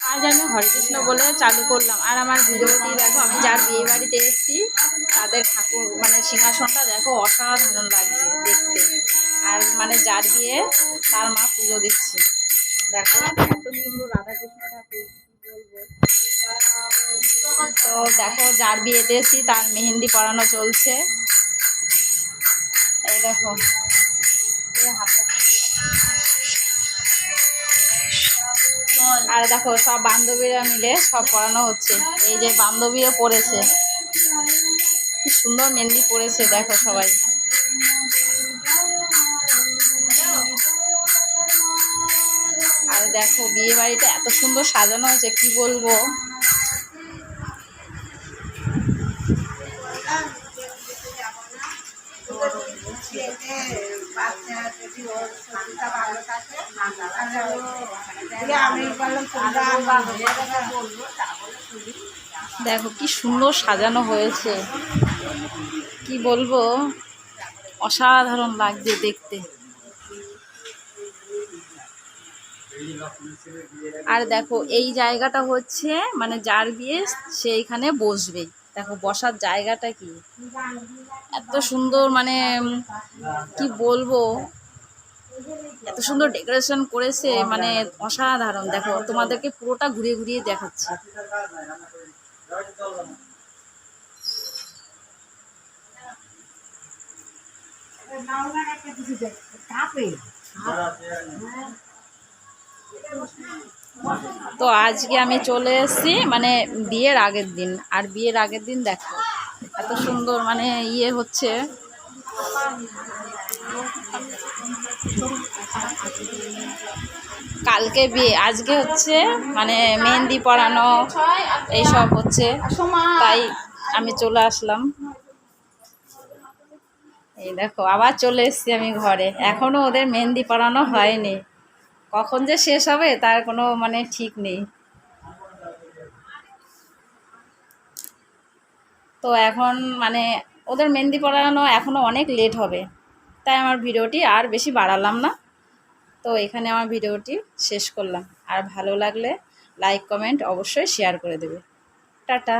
আজ আমি হরেকৃষ্ণ বলে চালু করলাম। আর আমার ভিডিওটি দেখো, আমি যার বিয়ে বাড়িতে এসেছি তাদের ঠাকুর মানে সিংহাসনটা দেখো, অসাধারণ লাগছে দেখতে। আর মানে যার বিয়ে তার মা পুজো দিচ্ছে, দেখো এত সুন্দর রাধাকৃষ্ণ ঠাকুর, কি বলবো। তো দেখো যার বিয়েতে এসেছি তার মেহেন্দি পরানো চলছে। এই দেখো আর দেখো সব বান্ধবীরা মিলে সব পড়ানো হচ্ছে। এই যে বান্ধবীও পড়েছে, কি সুন্দর মেহেন্দি পড়েছে দেখো সবাই। আর দেখো বিয়ে বাড়িটা এত সুন্দর সাজানো হয়েছে, কি বলবো। দেখো কি সুন্দর সাজানো হয়েছে, কি বলবো, অসাধারণ লাগছে দেখতে। আর দেখো এই জায়গাটা হচ্ছে মানে যার বিয়ে সেইখানে বসবে, দেখো বসার জায়গাটা কি এত সুন্দর, মানে কি বলবো, এত সুন্দর ডেকোরেশন করেছে, মানে অসাধারণ। দেখো তোমাদেরকে পুরোটা ঘুরিয়ে ঘুরিয়ে দেখাচ্ছি। তো আজকে আমি চলে এসেছি মানে বিয়ের আগের দিন। আর বিয়ের আগের দিন দেখো এত সুন্দর মানে ইয়ে হচ্ছে। কালকে বিয়ে, আজকে হচ্ছে মানে মেহেন্দি পরানো এইসব হচ্ছে, তাই আমি চলে আসলাম। এই দেখো আবার চলে এসেছি আমি ঘরে, এখনো ওদের মেহেন্দি পরানো হয়নি, কখন যে শেষ হবে তার কোনো মানে ঠিক নেই। তো এখন মানে ওদের মেহেন্দি পরানো এখনো অনেক লেট হবে, তাই আমার ভিডিওটি আর বেশি বাড়ালাম না। তো এখানে আমার ভিডিওটি শেষ করলাম। আর ভালো লাগলে লাইক কমেন্ট অবশ্যই শেয়ার করে দেবে। টাটা।